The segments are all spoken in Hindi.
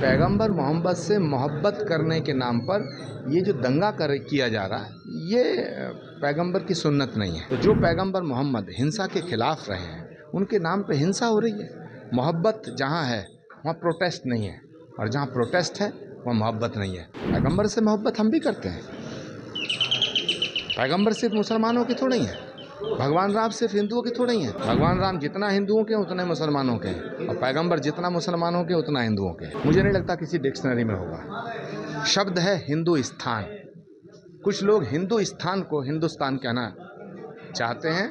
पैगंबर मोहम्मद से मोहब्बत करने के नाम पर ये जो दंगा किया जा रहा है, ये पैगंबर की सुन्नत नहीं है। तो जो पैगंबर मोहम्मद हिंसा के खिलाफ रहे हैं, उनके नाम पे हिंसा हो रही है। मोहब्बत जहाँ है वहाँ प्रोटेस्ट नहीं है, और जहाँ प्रोटेस्ट है वहाँ मोहब्बत नहीं है। पैगंबर से मोहब्बत हम भी करते हैं। पैगंबर सिर्फ मुसलमानों की थोड़ी है, भगवान राम सिर्फ हिंदुओं की थोड़ी हैं। भगवान राम जितना हिंदुओं के उतने मुसलमानों के हैं, और पैगंबर जितना मुसलमानों के उतना हिंदुओं के हैं। मुझे नहीं लगता किसी डिक्शनरी में होगा। शब्द है हिंदुस्तान। कुछ लोग हिंदुस्तान को हिंदुस्तान कहना चाहते हैं,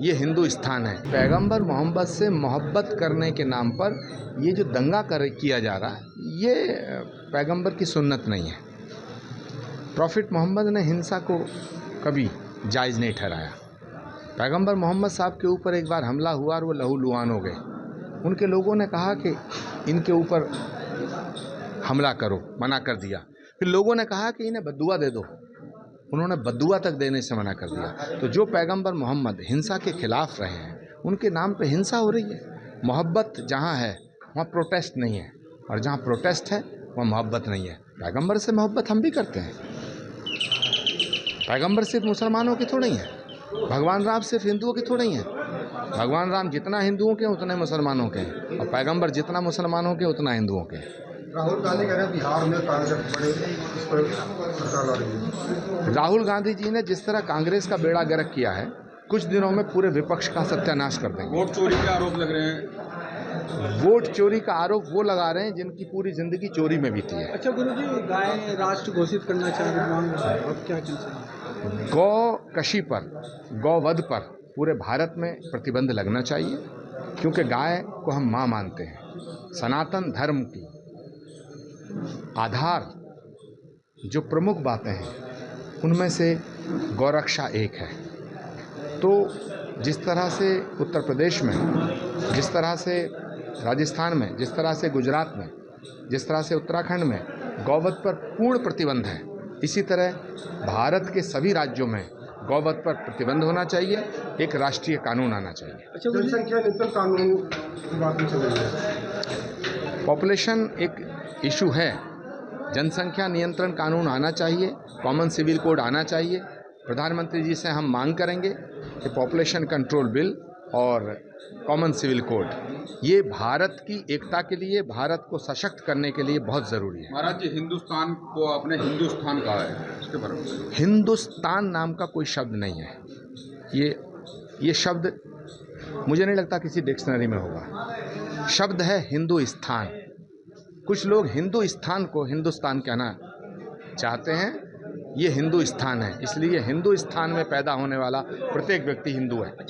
ये हिंदुस्तान है। पैगंबर मोहम्मद से मोहब्बत करने के नाम पर ये जो दंगा किया जा रहा है, ये पैगंबर की सुन्नत नहीं है। प्रॉफिट मोहम्मद ने हिंसा को कभी जायज़ नहीं ठहराया। पैगंबर मोहम्मद साहब के ऊपर एक बार हमला हुआ और वो लहूलुहान हो गए। उनके लोगों ने कहा कि इनके ऊपर हमला करो, मना कर दिया। फिर लोगों ने कहा कि इन्हें बद्दुआ दे दो, उन्होंने बद्दुआ तक देने से मना कर दिया। तो जो पैगंबर मोहम्मद हिंसा के खिलाफ रहे हैं, उनके नाम पे हिंसा हो रही है। मोहब्बत जहाँ है वहाँ प्रोटेस्ट नहीं है, और जहाँ प्रोटेस्ट है वहाँ मोहब्बत नहीं है। पैगंबर से मोहब्बत हम भी करते हैं। पैगंबर सिर्फ मुसलमानों की थोड़ी है, भगवान राम सिर्फ हिंदुओं की थोड़ी हैं। भगवान राम जितना हिंदुओं के उतने मुसलमानों के हैं, और पैगंबर जितना मुसलमानों के उतना हिंदुओं के हैं। राहुल गांधी कह रहे हैं बिहार में कांग्रेस बड़े इस पर सरकार लड़ रही है। राहुल गांधी जी ने जिस तरह कांग्रेस का बेड़ा गर्क किया है, कुछ दिनों में पूरे विपक्ष का सत्यानाश कर देंगे। वोट चोरी के आरोप लग रहे हैं। वोट चोरी का आरोप वो लगा रहे हैं जिनकी पूरी जिंदगी चोरी में बीती है। अच्छा गुरुजी, गाय राष्ट्र घोषित करना चाह रहे हैं, अब क्या कहना? गौ कशी पर, गौवध पर पूरे भारत में प्रतिबंध लगना चाहिए, क्योंकि गाय को हम माँ मानते हैं। सनातन धर्म की आधार जो प्रमुख बातें हैं, उनमें से गौरक्षा एक है। तो जिस तरह से उत्तर प्रदेश में, जिस तरह से राजस्थान में, जिस तरह से गुजरात में, जिस तरह से उत्तराखंड में गौवध पर पूर्ण प्रतिबंध है, इसी तरह भारत के सभी राज्यों में गौवध पर प्रतिबंध होना चाहिए। एक राष्ट्रीय कानून आना चाहिए। अच्छा, जनसंख्या नियंत्रण कानून की बात चल रही है। पॉपुलेशन एक इशू है। जनसंख्या नियंत्रण कानून आना चाहिए, कॉमन सिविल कोड आना चाहिए। प्रधानमंत्री जी से हम मांग करेंगे कि पॉपुलेशन कंट्रोल बिल और कॉमन सिविल कोड, ये भारत की एकता के लिए, भारत को सशक्त करने के लिए बहुत ज़रूरी है। महाराज जी, हिंदुस्तान को आपने हिंदुस्तान कहा है, इसके बारे में? हिंदुस्तान नाम का कोई शब्द नहीं है। ये शब्द मुझे नहीं लगता किसी डिक्शनरी में होगा। शब्द है हिंदुस्तान। कुछ लोग हिंदुस्तान को हिंदुस्तान कहना चाहते हैं, ये हिंदुस्तान है। इसलिए हिंदुस्तान में पैदा होने वाला प्रत्येक व्यक्ति हिंदू है।